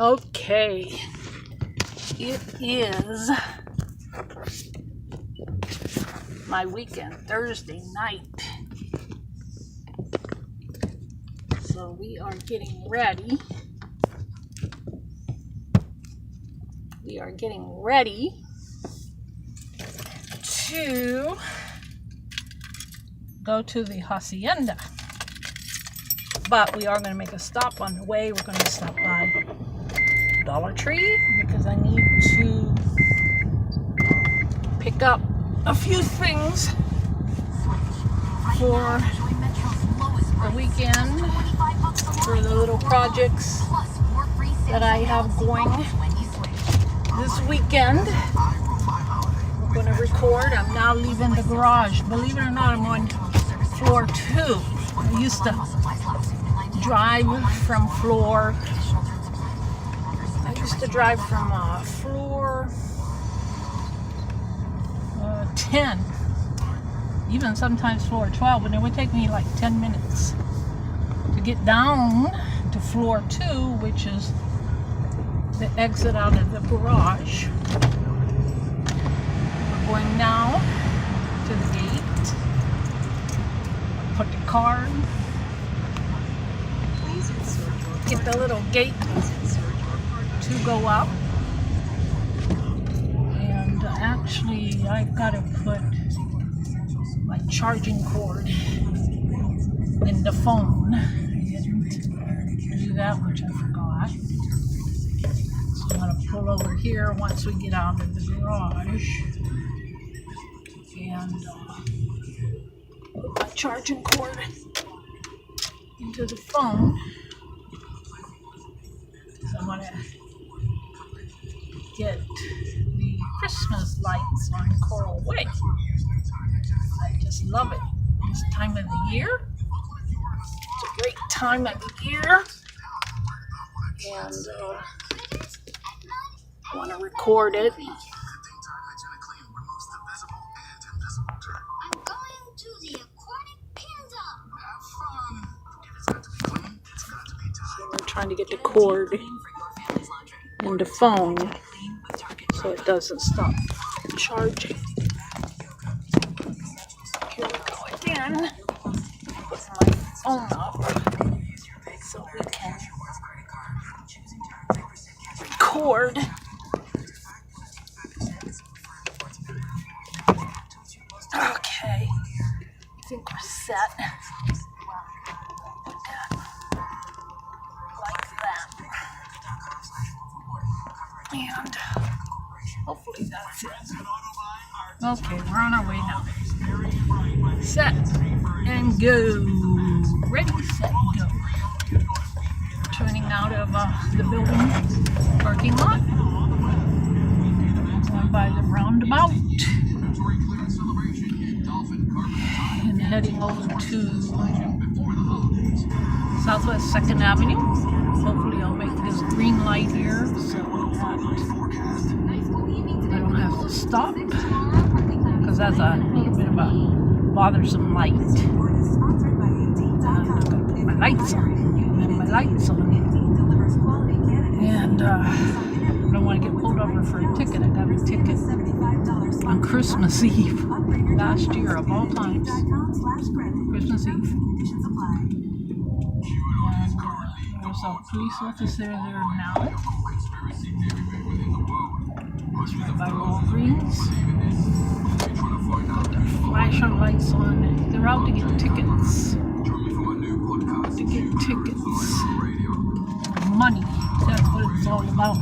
Okay, it is my weekend, Thursday night. So we are getting ready. To go to the hacienda. But we are going to make a stop on the way. We're going to stop by Dollar Tree because I need to pick up a few things for the weekend, for the little projects that I have going this weekend. We're going to record. I'm now leaving the garage. Believe it or not, I'm on floor 2. I used to drive from floor 10, even sometimes floor 12, and it would take me like 10 minutes to get down to floor 2, which is the exit out of the garage. We're going now to the gate, put the card, get the little gate to go up. And actually I've got to put my charging cord in the phone. I didn't do that, which I forgot. So I'm going to pull over here once we get out of the garage and put my charging cord into the phone. So I'm going to get the Christmas lights on Coral Way. I just love it this time of the year. It's a great time of the year, and I want to record it. So we're trying to get the cord in the phone so it doesn't stop charging. Here we go again. Put my phone up so we can record. Okay, I think we're set. Put that like that. And hopefully that's it. Okay, we're on our way now. Set and go. Ready, set, go. Turning out of the building parking lot. Going by the roundabout. And heading over to Southwest 2nd Avenue. Hopefully I'll make this green light here so that I don't have to stop, because that's a little bit of a bothersome light. I'm going to put my lights on. And I don't want to get pulled over for a ticket. I got a ticket on Christmas Eve last year, of all times. Christmas Eve. And there's a police officer there now. By Walgreens. Got their flasher lights on. They're out to get tickets. Money. That's what it's all about.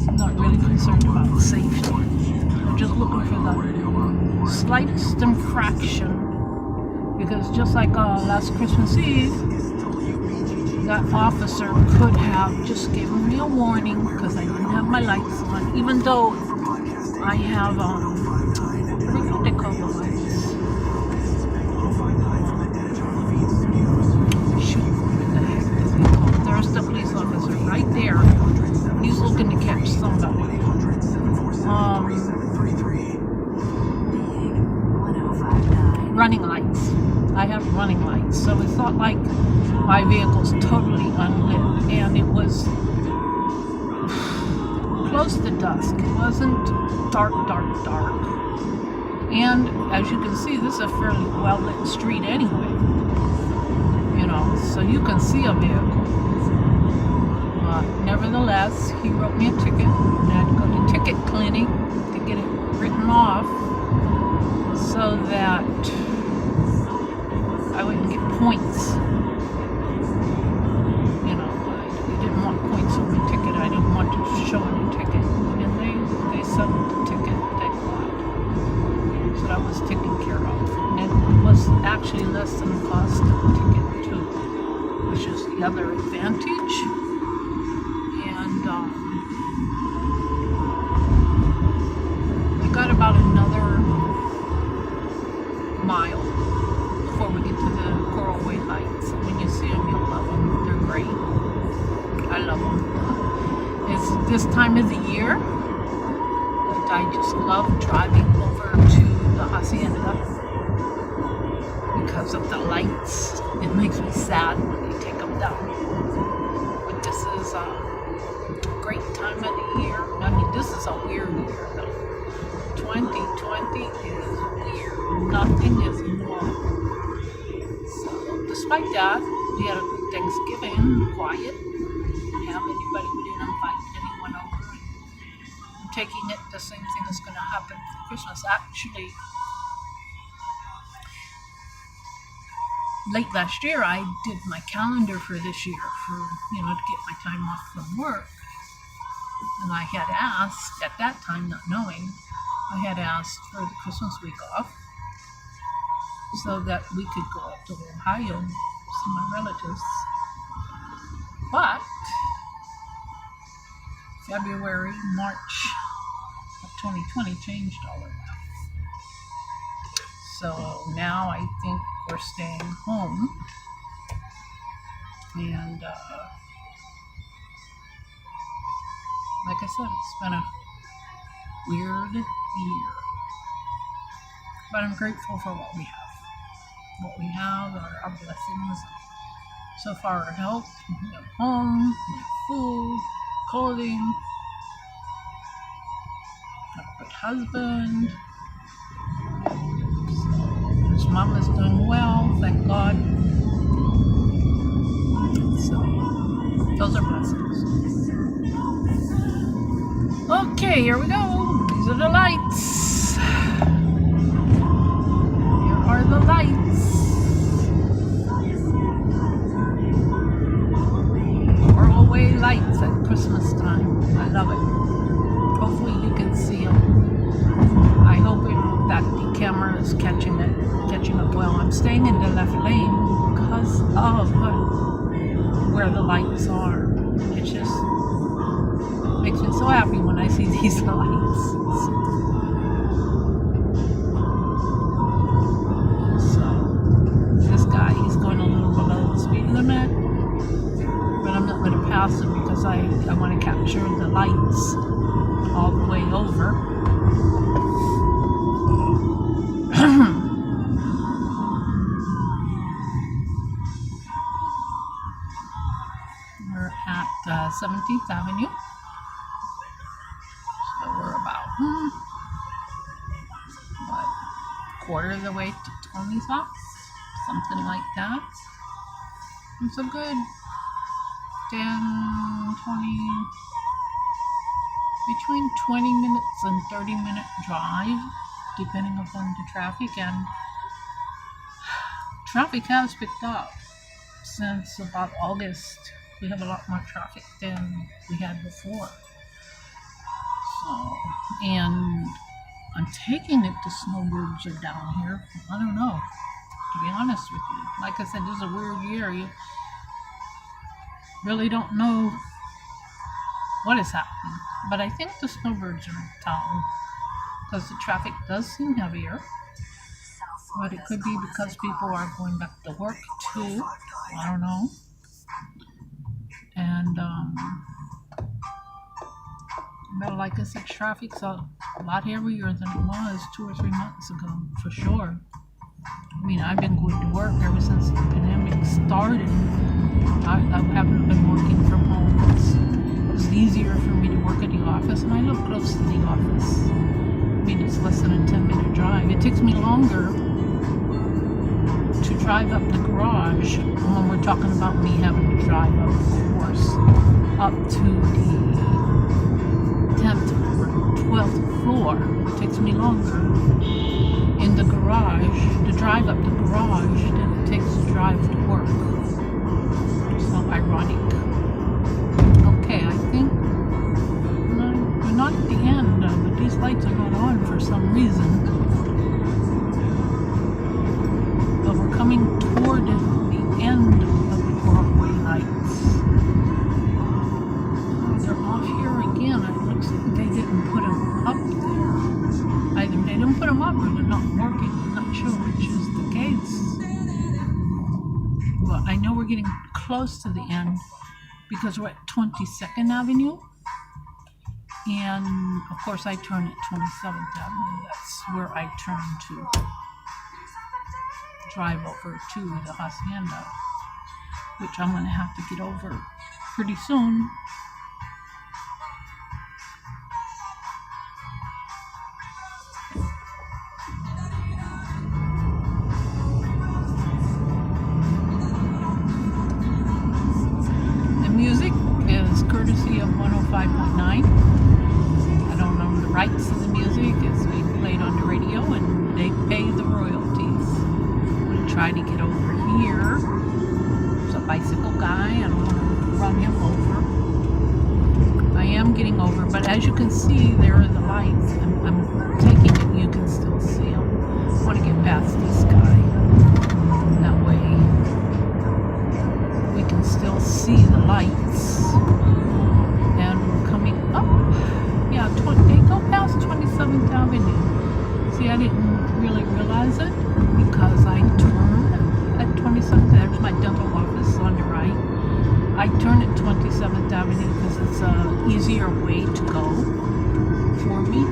I'm not really concerned about safety. I'm just looking for the slightest infraction. Because just like last Christmas Eve, that officer could have just given me a warning because I didn't have my lights on, even though I have, what do they call the lights? Shoot, what the heck is it called? There's the police officer right there. He's looking to catch somebody. Running lights. I have running lights, so it's not like my vehicle's totally unlit, and it was close to dusk. It wasn't dark. And as you can see, this is a fairly well-lit street anyway. So you can see a vehicle. Nevertheless, he wrote me a ticket, and I had to go to ticket clinic to get it written off so that I wouldn't get points. I didn't want points on my ticket. I didn't want to show him the ticket. And they settled the ticket, thank God. So that was taken care of. And it was actually less than the cost of the ticket, too, which is the other advantage. And we got about another mile before we get to the Coral Way Lights. When you see them, you'll love them. They're great. I love them. It's this time of the year that I just love driving over to the hacienda because of the lights. It makes me sad when they take them down. But this is a great time of the year. I mean, this is a weird year though. 2020 is weird. Nothing is normal. So, despite that, we had a good Thanksgiving, quiet. Didn't have anybody, we didn't invite anyone over. I'm taking it the same thing is going to happen for Christmas. Actually, late last year, I did my calendar for this year to get my time off from work. And I had asked, at that time, not knowing, I had asked for the Christmas week off so that we could go up to Ohio, see my relatives. But February, March of 2020 changed all of that. So now I think we're staying home. And like I said, it's been a weird year. But I'm grateful for what we have. What we have are our blessings. So far, our health, we have home, we have food, clothing, a good husband. So, his mom is doing well, thank God. So, those are blessings. Okay, here we go. These are the lights. Here are the lights. Lights at Christmas time. I love it. Hopefully you can see them. I hope that the camera is catching up well. I'm staying in the left lane because of where the lights are. It just makes me so happy when I see these lights. So this guy, he's going a little below the speed limit. But I'm not going to pass him because I want to capture the lights all the way over. We're at 17th Avenue. So we're about quarter of the way to Tony's house, something like that. It's a good 10, 20, between 20 minutes and 30-minute drive, depending upon the traffic. And traffic has picked up since about August. We have a lot more traffic than we had before. So, and I'm taking it the snowbirds are down here. I don't know, to be honest with you. Like I said, this is a weird year. You really don't know what is happening. But I think the snowbirds are in town because the traffic does seem heavier. But it could be because people are going back to work too. I don't know. And but like I said, traffic's a lot heavier than it was 2 or 3 months ago, for sure. I mean, I've been going to work ever since the pandemic started. I haven't been working from home. It's easier for me to work at the office, and I live close to the office. I mean, it's less than a 10-minute drive. It takes me longer to drive up the garage when we're talking about me having to drive up, of course, up to the 10th or 12th floor. It takes me longer in the garage to drive up the garage than it takes to drive to work. So ironic. Okay, I think we're not at the end, but these lights are not on for some reason. But we're coming toward the end of the Broadway lights. They're off here again. It looks like they didn't put them up there. Either they didn't put them up or they're not working. I'm not sure which is the case. But I know we're getting close to the end because we're at 22nd Avenue. And of course I turn at 27th Avenue. That's where I turn to drive over to the Hacienda, which I'm going to have to get over pretty soon. The music is courtesy of 105.9. I don't own the rights to the music. It's being played on the radio and they pay the royalties. I'm going to try to get over here. There's a bicycle guy. I don't want to run him over. I am getting over, but as you can see, there are the lights. I'm taking it, you can still see them. I want to get past this guy. That way we can still see the lights. And we're coming up. Yeah, they go past 27th Avenue. See, I didn't really realize it because I turned at 27th. There's my dental office on the right. I turn at 27th Avenue because it's an easier way to go for me.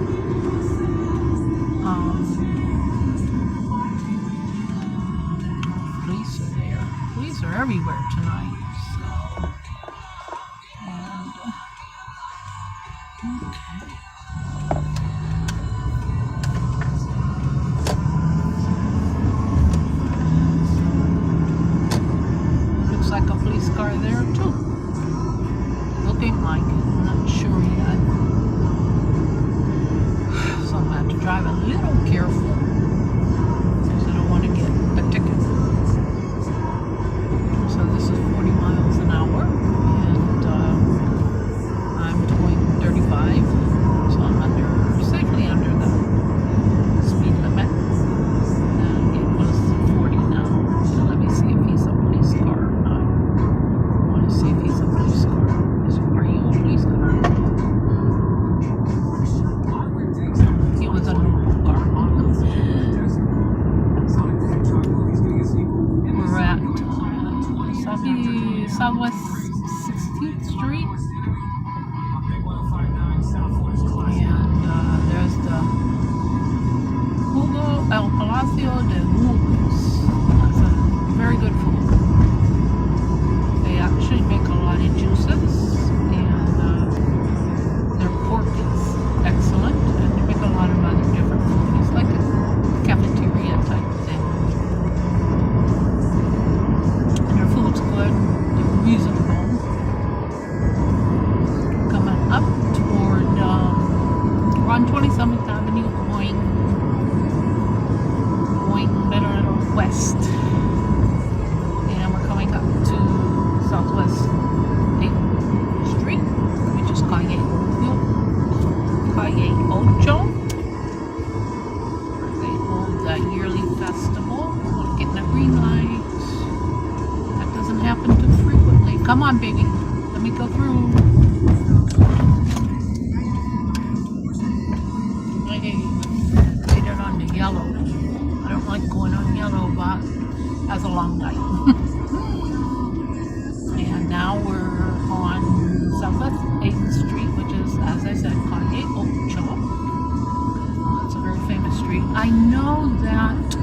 Police are there. Police are everywhere tonight. So, and okay. Looks like a police car there too. Looking like it, I'm not sure yet. So I'm going to have to drive a little careful because I don't want to get a ticket. So this is 40 miles an hour and I'm doing 35. So I'm safely under the speed limit. And getting close to 40 now. So let me see if he's a police car or not. I want to see if he's a police car. Are you a police car? He was a normal car. We're at Southwest 16th Street. And there's the Jugo El Palacio de Jugos. That's a very good food. They actually make a lot of juices, and their pork is excellent, and they make a lot of other different food. It's like a cafeteria type thing. And their food's good, they're reasonable. Coming up toward, we're on 27th Avenue going a little west. And we're coming up to Southwest 8th Street, which is Calle 8, where they hold the yearly festival. We're getting a green light. That doesn't happen too frequently. Come on, baby. Let me go through. They did on the yellow. I don't like going on yellow, but that's a long night. And now we're on Southwest 8th Street, which is, as I said, Calle 8. It's a very famous street. I know that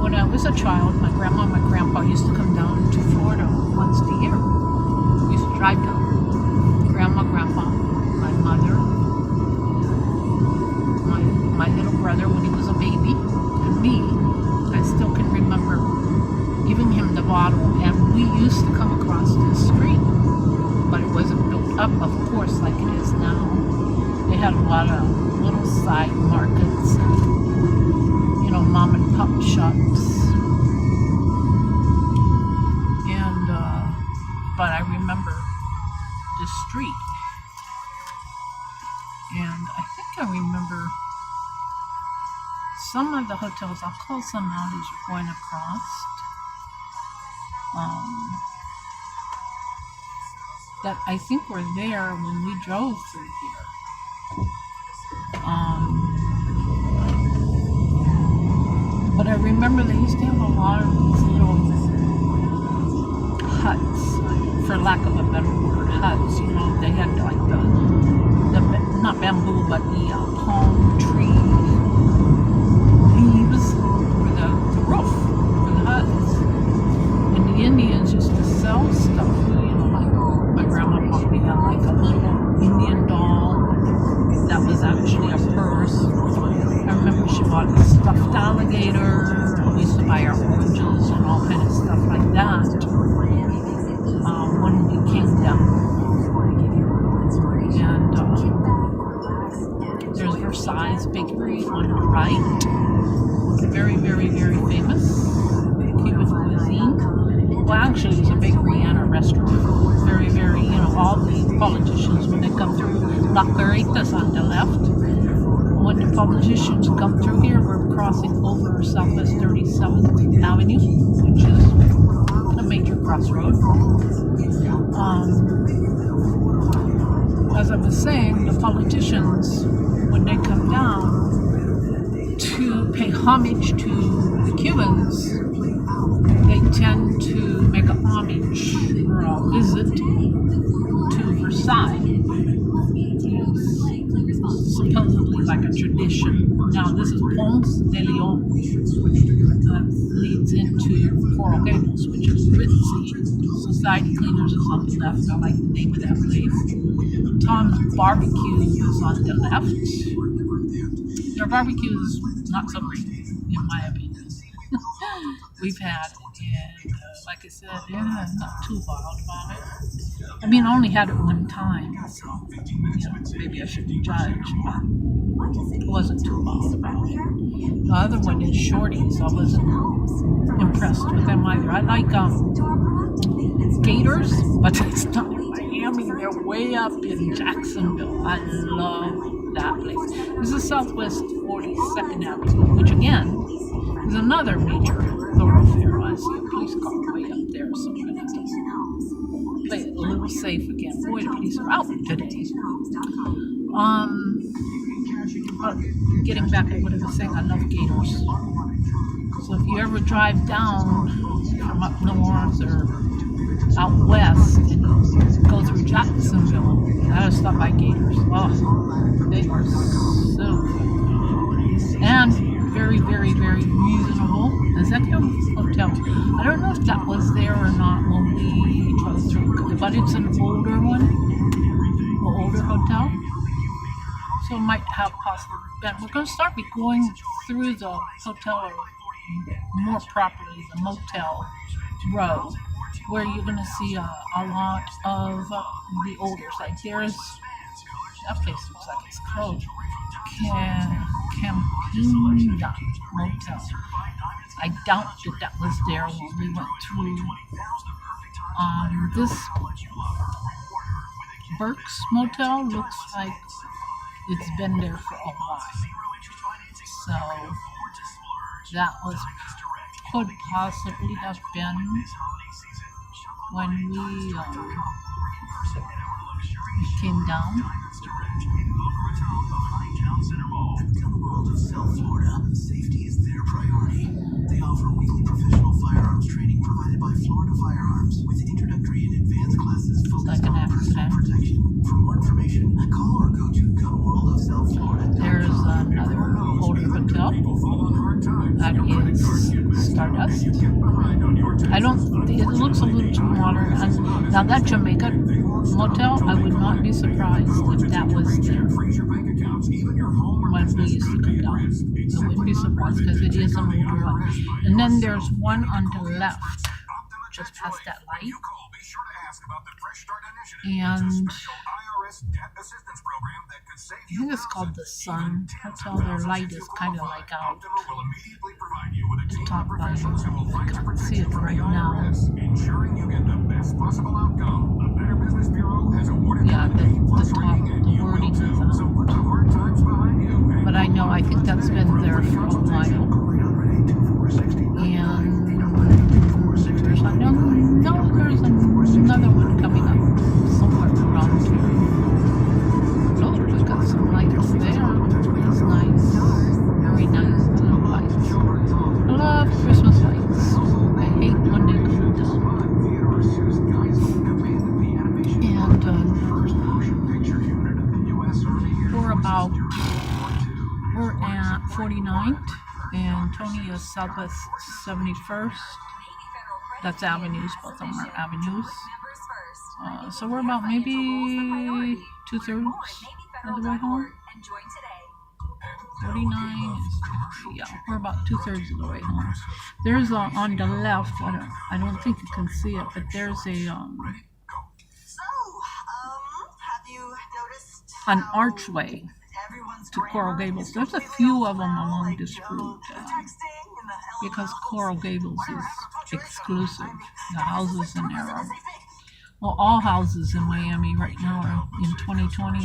when I was a child, my grandma and my grandpa used to come down to Florida once a year. We used to drive down. grandma, grandpa, my mother, my little brother when he was a baby, and me. I still can remember giving him the bottle, and we used to come across the street, but it wasn't built up, of course, like it is now. They had a lot of little side markets and, mom and pop shops. And, but I remember the street. And I think I remember some of the hotels, I'll call some out as you're going across, that I think were there when we drove through here. But I remember they used to have a lot of these little huts, for lack of a better word, huts. They had like the not bamboo, but the palm tree leaves for the roof for the huts. And the Indians used to sell stuff, like my grandma probably had like a little Indian doll that was actually a purse. I remember she bought a stuffed alligator. We used to buy our oranges and all kind of stuff like that when we came down. And there's Versailles Bakery on the right. Very, very, very famous Cuban cuisine. Well, actually, it's a bakery and a restaurant. Very, very, all the politicians, when they come through, La Clarita's on the left. When the politicians come through here, we're crossing over Southwest 37th Avenue, which is a major crossroad. As I was saying, the politicians, when they come down to pay homage to the Cubans, they tend to make a homage or a visit to Versailles. Supposedly like a tradition. Now this is Ponce de Leon. That leads into Coral Gables, which is Ritzy. Society Cleaners is on the left. I like the name of that place. Tom's Barbecue is on the left. Their barbecue is not so great, in my opinion. We've had it, and like I said, not too wild about it. I mean, I only had it one time, so maybe I shouldn't judge, but it wasn't too wild about it. The other one is Shorty's. I wasn't impressed with them either. I like Gators, but it's not in Miami. They're way up in Jacksonville. I love that place. This is Southwest 42nd Avenue, which again is another major thoroughfare. I see a police car way up there, so I'm going to have to play it a little safe again. Boy, the police are out today. But getting back to what I was saying, I love Gators. So if you ever drive down from up north or out west and go through Jacksonville, you gotta stop by Gators. Oh, they are so good. And very, very, very reasonable. Is that your hotel? I don't know if that was there or not when we drove through, but it's an older one, an older hotel. So it might have possibly been. We're going to start going through the hotel, or more properly, the motel row, where you're going to see a lot of the olders. Like there's, that place looks like it's called Campina Motel. I doubt that was there when we went through this Burke's Motel. Looks like it's been there for a while. So that could possibly have been when we came down. South Florida, safety is their priority. They offer weekly professional firearms training provided by Florida Firearms with introductory and advanced classes focused on personal protection. For more information, call or go to Gunworld of South Florida. There's another older hotel that is Stardust. I don't. It looks a little too modern. And now that Jamaica motel, I would not be surprised if that was there when we used to come down. I wouldn't be surprised because it is an older one. And then there's one on the left, just past that light. And I think it's called the Sun Hotel. Their light is kind of like out. The top light. I can't see it right now. Yeah, the top, the wording is out. But I know, I think that's been there for a while. And there's another one coming up somewhere around here. Oh, we've got some lights there. That's nice. Very nice little lights. I love Christmas lights. I hate when they go down. And we're at 49th, and Tony is Southwest 71st. That's avenues, both of them are avenues. So we're about maybe 2/3 of the way home. 49 is, yeah, we're about 2/3 of the way home. There's on the left, I don't think you can see it, but there's an archway to Coral Gables. There's a few of them along this route because Coral Gables is exclusive. The houses in there are, well, all houses in Miami right now are in 2020